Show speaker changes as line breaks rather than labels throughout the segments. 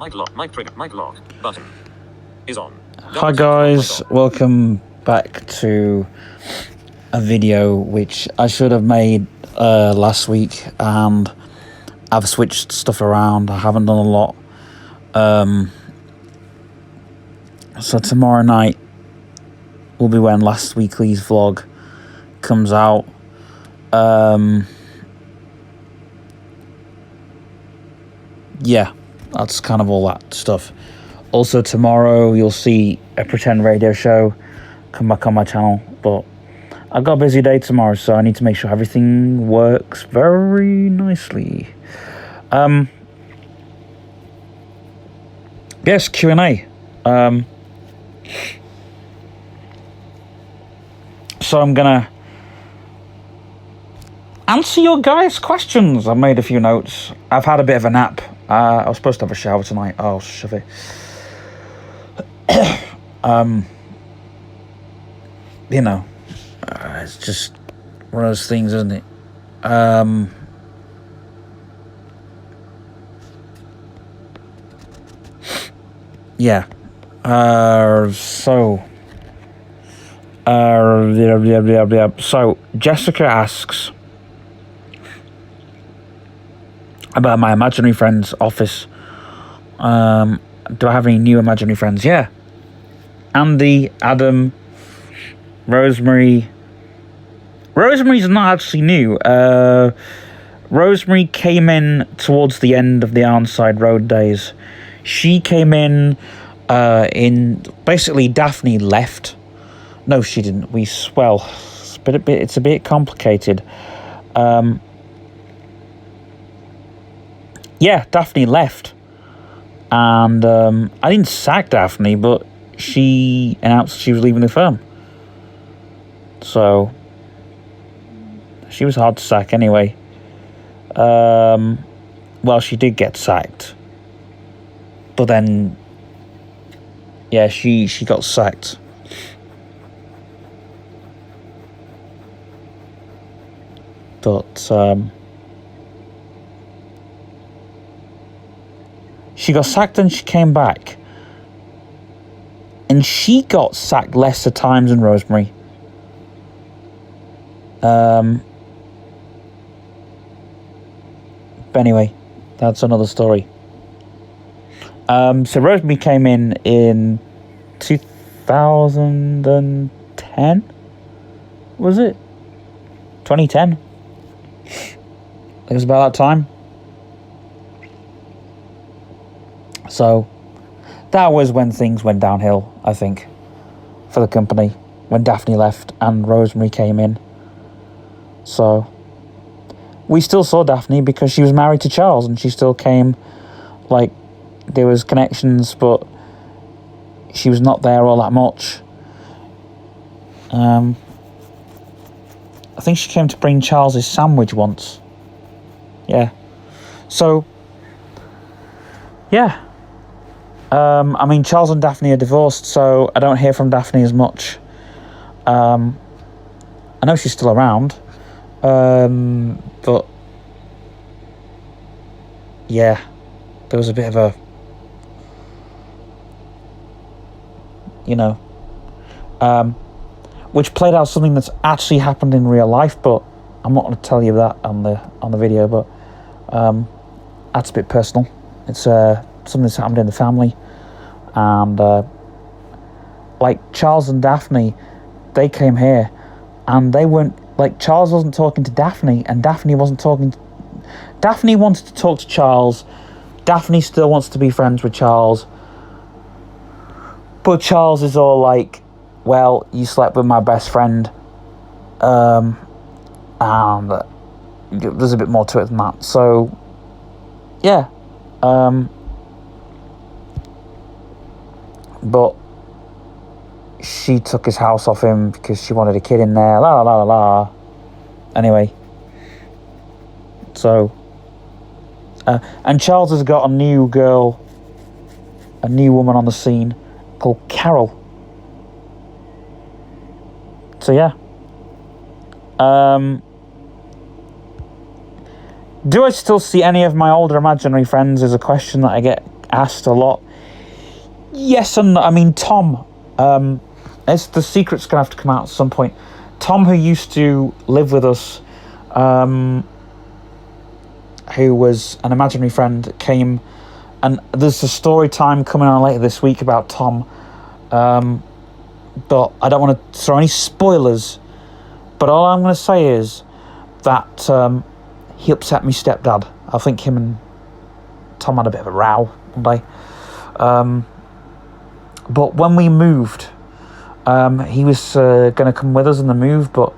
Mic lock button is on.
Hi guys, welcome back to a video which I should have made last week, and I've switched stuff around. I haven't done a lot. So tomorrow night will be when last weekly's vlog comes out. Yeah, that's kind of all that stuff. Also tomorrow you'll see a pretend radio show come back on my channel, but I've got a busy day tomorrow, so I need to make sure everything works very nicely. Yes, Q&A. So I'm gonna answer your guys' questions. I made a few notes. I've had a bit of a nap. I was supposed to have a shower tonight. Oh, shove it. You know, it's just one of those things, isn't it? Yeah. So Jessica asks about my imaginary friends office. Do I have any new imaginary friends? Yeah. Andy, Adam, Rosemary. Rosemary's not actually new. Rosemary came in towards the end of the Arnside Road days. She came in basically Daphne left. No, she didn't. It's a bit complicated. Yeah, Daphne left. And I didn't sack Daphne, but she announced she was leaving the firm. So she was hard to sack anyway. Well, she did get sacked. But then, yeah, she got sacked. But she got sacked and she came back. And she got sacked lesser times than Rosemary. But anyway, that's another story. So Rosemary came in 2010? Was it? 2010? It was about that time. So that was when things went downhill, I think, for the company, when Daphne left and Rosemary came in. So we still saw Daphne because she was married to Charles, and she still came. Like, there was connections, but she was not there all that much. I think she came to bring Charles his sandwich once. Yeah. So, yeah. I mean, Charles and Daphne are divorced, so I don't hear from Daphne as much. I know she's still around. But yeah, there was a bit of a, which played out something that's actually happened in real life, but I'm not going to tell you that on the video. But that's a bit personal. It's something that's happened in the family, and like Charles and Daphne, they came here, and they weren't. Like, Charles wasn't talking to Daphne, and Daphne wasn't talking. Daphne wanted to talk to Charles. Daphne still wants to be friends with Charles. But Charles is all like, well, you slept with my best friend. And there's a bit more to it than that. So, yeah. But she took his house off him because she wanted a kid in there. La la la la. Anyway. So. And Charles has got a new girl. A new woman on the scene called Carol. So yeah. Do I still see any of my older imaginary friends is a question that I get asked a lot. Yes and no. I mean, Tom, it's the secret's going to have to come out at some point. Tom, who used to live with us, who was an imaginary friend, came, and there's a story time coming on later this week about Tom, but I don't want to throw any spoilers, but all I'm going to say is that he upset me stepdad. I think him and Tom had a bit of a row one day. But when we moved, he was going to come with us in the move, but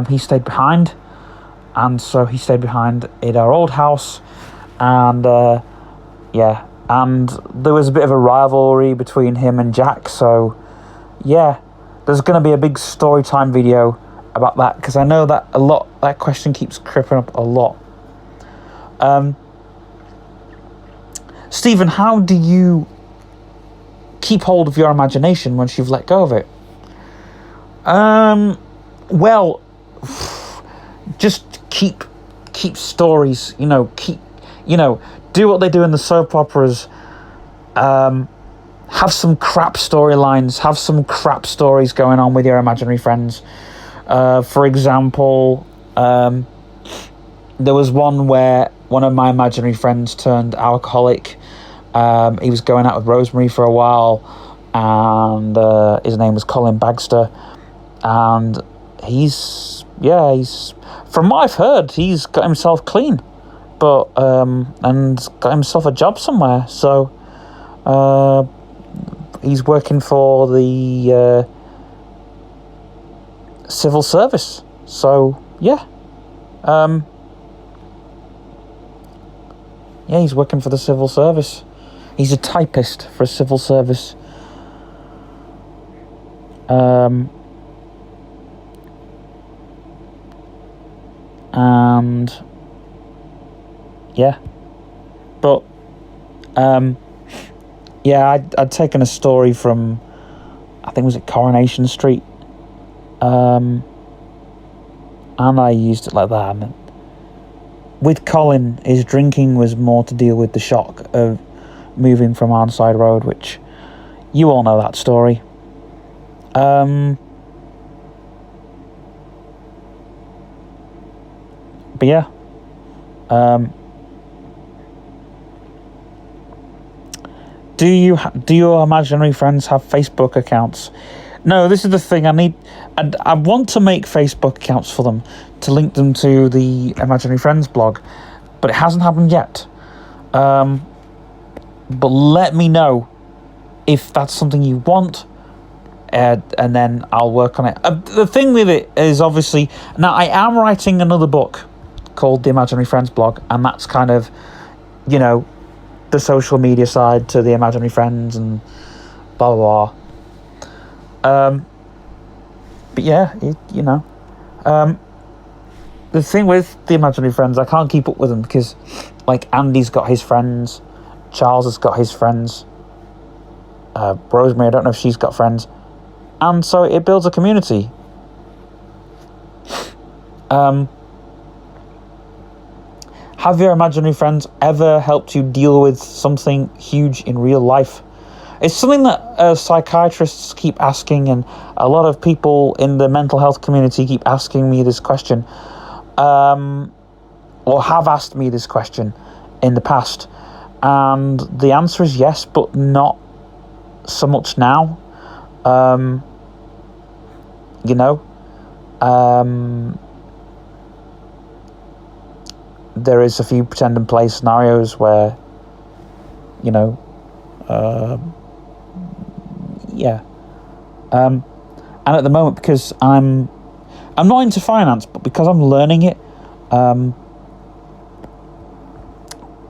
he stayed behind. And so he stayed behind in our old house. And, and there was a bit of a rivalry between him and Jack. So, yeah, there's going to be a big story time video about that, because I know that that question keeps creeping up a lot. Stephen, how do you keep hold of your imagination once you've let go of it? Well, just keep stories, do what they do in the soap operas. Have some crap storylines, have some crap stories going on with your imaginary friends. For example, there was one where one of my imaginary friends turned alcoholic. He was going out with Rosemary for a while, and his name was Colin Bagster, and he's from what I've heard, he's got himself clean, but and got himself a job somewhere. So he's working for the civil service. So he's working for the civil service. He's a typist for a civil service. And but I'd taken a story from, I think, was it Coronation Street, and I used it like that. And with Colin, his drinking was more to deal with the shock of moving from Arnside Road, which you all know that story. But yeah, do your imaginary friends have Facebook accounts? No, this is the thing. I want to make Facebook accounts for them to link them to the Imaginary Friends blog, but it hasn't happened yet. But let me know if that's something you want, and then I'll work on it. The thing with it is, obviously, now I am writing another book called The Imaginary Friends blog, and that's kind of, the social media side to the Imaginary Friends and blah, blah, blah. But yeah, the thing with the Imaginary Friends, I can't keep up with them because, like, Andy's got his friends, Charles has got his friends, Rosemary, I don't know if she's got friends, and so it builds a community. Have your imaginary friends ever helped you deal with something huge in real life? It's something that psychiatrists keep asking, and a lot of people in the mental health community keep asking me this question, or have asked me this question in the past. And the answer is yes, but not so much now. There is a few pretend and play scenarios where, and at the moment, because I'm not into finance, but because I'm learning it,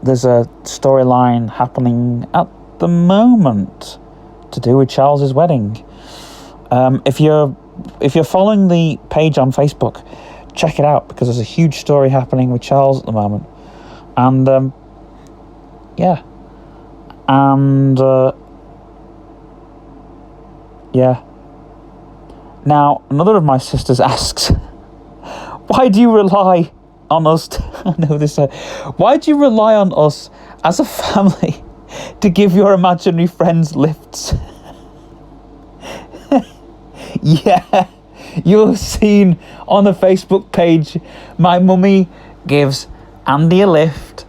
there's a storyline happening at the moment to do with Charles's wedding. If you're following the page on Facebook, check it out, because there's a huge story happening with Charles at the moment. And Now, another of my sisters asks, why do you rely on us? Why do you rely on us as a family to give your imaginary friends lifts. Yeah, you've seen on the Facebook page, my mummy gives Andy a lift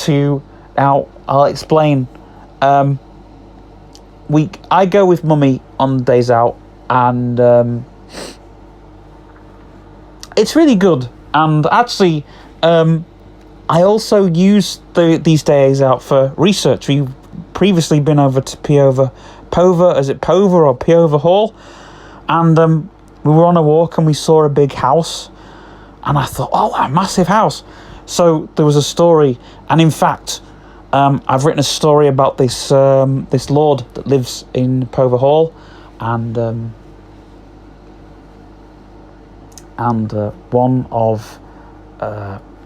to... Now, I'll explain. I go with mummy on days out, and it's really good. And actually, I also use these days out for research. We've previously been over to Pover, is it Pover or Piover Hall? And we were on a walk and we saw a big house. And I thought, oh, a massive house. So there was a story. And in fact, I've written a story about this this lord that lives in Pover Hall. And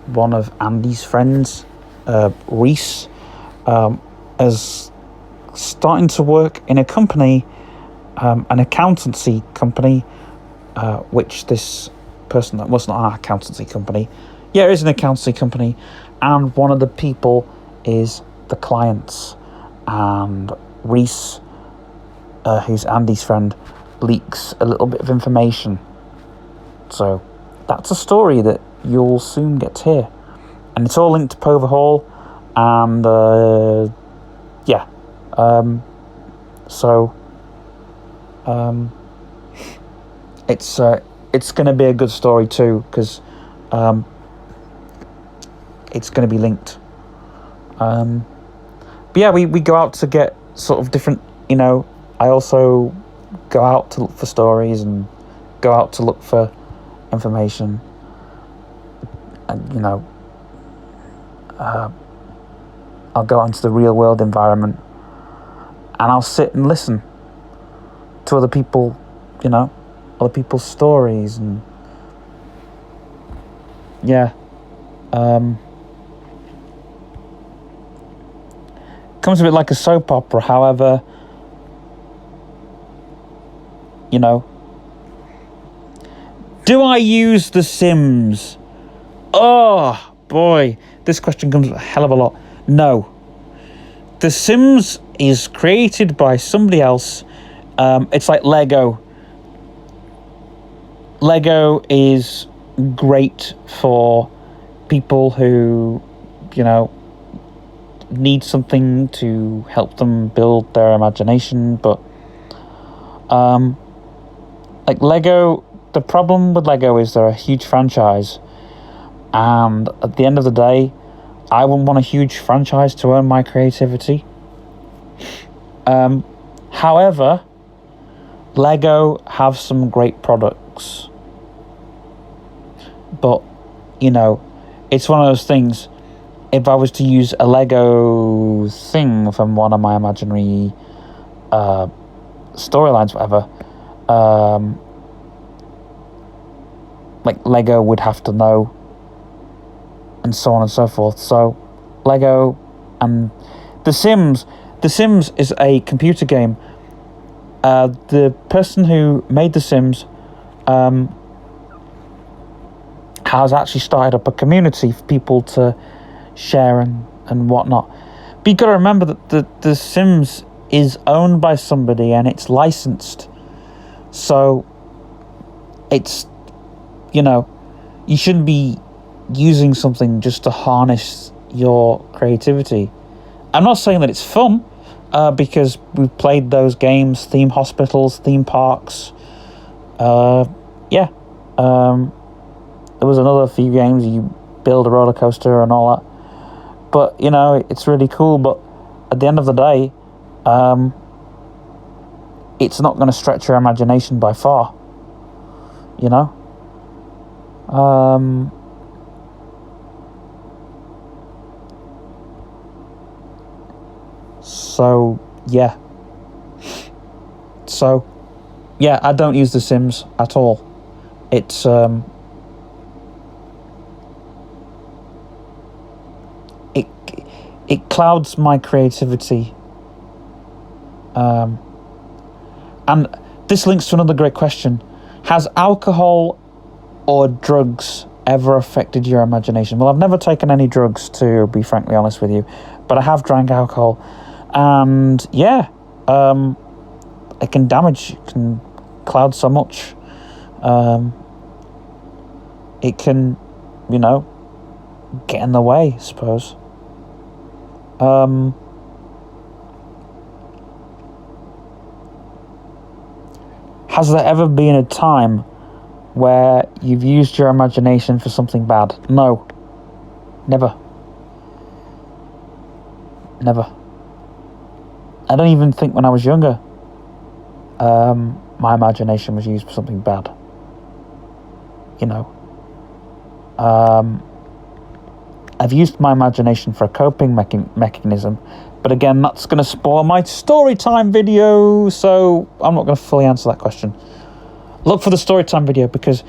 one of Andy's friends, Reese, is starting to work in a company, an accountancy company, which this person, that was not an accountancy company. Yeah, it is an accountancy company, and one of the people is the clients, and Reese, who's Andy's friend, leaks a little bit of information. So that's a story that you'll soon get to hear, and it's all linked to Pover Hall, and yeah, so it's going to be a good story too, because it's going to be linked. But yeah, we go out to get sort of different, I also go out to look for stories and go out to look for information, and I'll go out into the real world environment, and I'll sit and listen to other people, other people's stories, and yeah, comes a bit like a soap opera. However, do I use The Sims? Oh boy, this question comes a hell of a lot. No. The Sims is created by somebody else. It's like Lego. Lego is great for people who, need something to help them build their imagination, but like Lego, the problem with Lego is they're a huge franchise, and at the end of the day, I wouldn't want a huge franchise to earn my creativity. However, Lego have some great products, but it's one of those things. If I was to use a Lego thing from one of my imaginary storylines, whatever, like Lego would have to know, and so on and so forth. So Lego and The Sims is a computer game. The person who made The Sims has actually started up a community for people to share and whatnot. But you've got to remember that the Sims is owned by somebody and it's licensed. So it's, you shouldn't be using something just to harness your creativity. I'm not saying that it's fun, because we've played those games, theme hospitals, theme parks. Yeah. There was another few games, you build a roller coaster and all that. But, it's really cool. But at the end of the day, it's not going to stretch your imagination by far. So, yeah. I don't use The Sims at all. It's, it clouds my creativity. And this links to another great question. Has alcohol or drugs ever affected your imagination? Well, I've never taken any drugs, to be frankly honest with you. but I have drank alcohol, and yeah, it can damage, it can cloud so much. It can, get in the way, I suppose. Has there ever been a time where you've used your imagination for something bad? No. Never. Never. I don't even think when I was younger, my imagination was used for something bad. I've used my imagination for a coping mechanism, but again, that's going to spoil my story time video, so I'm not going to fully answer that question. Look for the story time video, because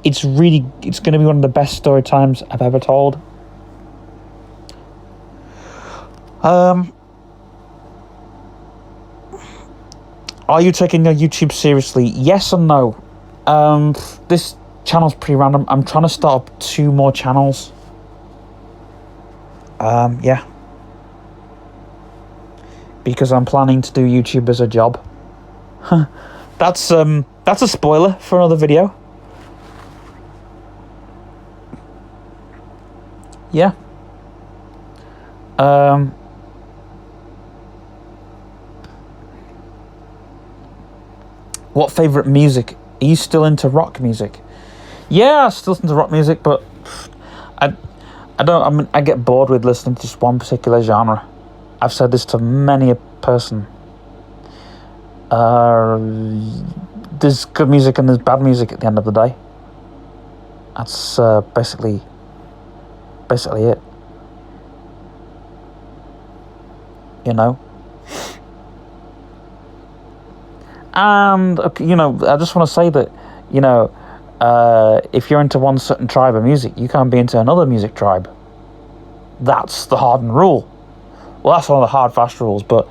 it's going to be one of the best story times I've ever told. Are you taking your YouTube seriously? Yes and no. This channel's pretty random. I'm trying to start up 2 more channels. Yeah. Because I'm planning to do YouTube as a job. That's a spoiler for another video. Yeah. What favourite music? Are you still into rock music? Yeah, I still listen to rock music, but I get bored with listening to just one particular genre. I've said this to many a person. There's good music and there's bad music at the end of the day. That's basically it. And I just want to say that if you're into one certain tribe of music, you can't be into another music tribe. That's the hardened rule. Well, that's one of the hard, fast rules, but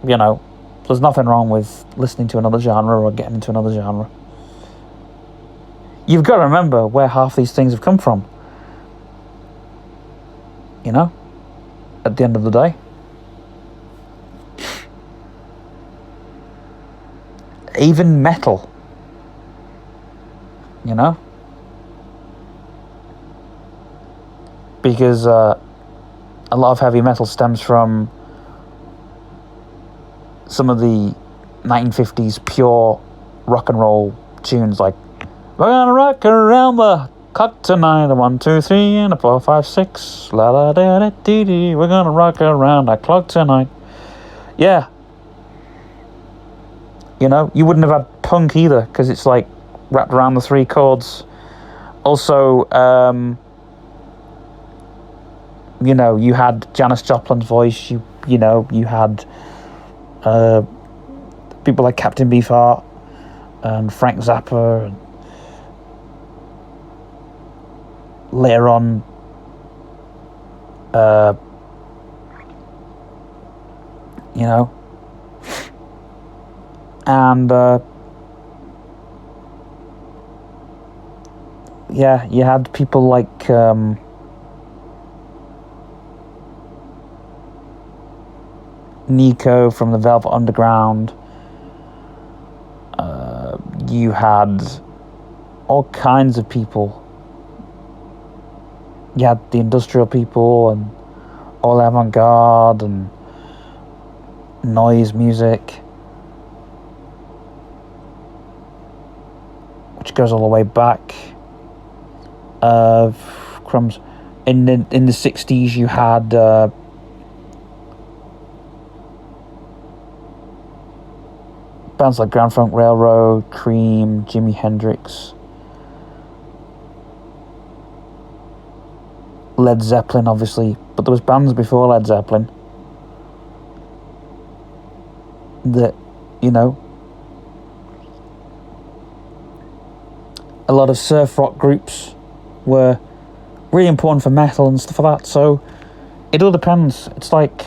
there's nothing wrong with listening to another genre or getting into another genre. You've got to remember where half these things have come from. At the end of the day. Even metal. Because a lot of heavy metal stems from some of the 1950s pure rock and roll tunes, like we're gonna rock around the clock tonight, a 1, 2, 3, and a 4, 5, 6, la la da da dee dee. We're gonna rock around that clock tonight. Yeah. You wouldn't have had punk either, because it's like wrapped around the 3 chords. Also, you had Janis Joplin's voice. You had people like Captain Beefheart and Frank Zappa, and later on, and you had people like Nico from the Velvet Underground. You had all kinds of people. You had the industrial people and all avant-garde and noise music, which goes all the way back. Crumbs. In the 60s, you had bands like Grand Funk Railroad, Cream, Jimi Hendrix, Led Zeppelin, obviously, but there was bands before Led Zeppelin that, a lot of surf rock groups were really important for metal and stuff like that. So it all depends. It's like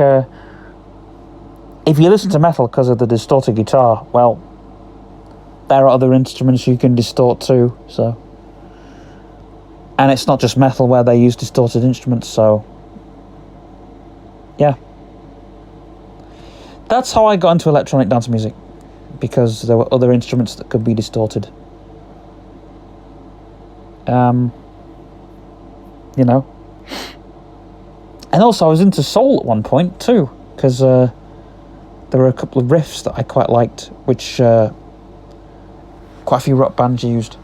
if you listen to metal because of the distorted guitar, well, there are other instruments you can distort too. So, And it's not just metal where they use distorted instruments, so yeah. That's how I got into electronic dance music, because there were other instruments that could be distorted. You know. And also I was into soul at one point too, because there were a couple of riffs that I quite liked, which quite a few rock bands used.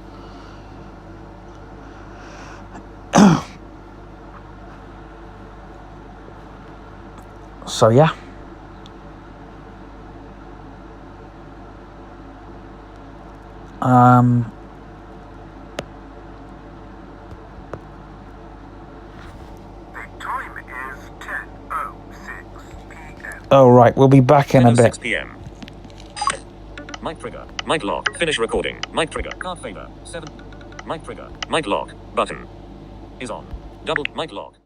So yeah. Oh right, we'll be back in a bit.
6 p.m. Mic trigger. Mic lock. Finish recording. Mic trigger. Card favor. 7. Mic trigger. Mic lock. Button is on. Double mic lock.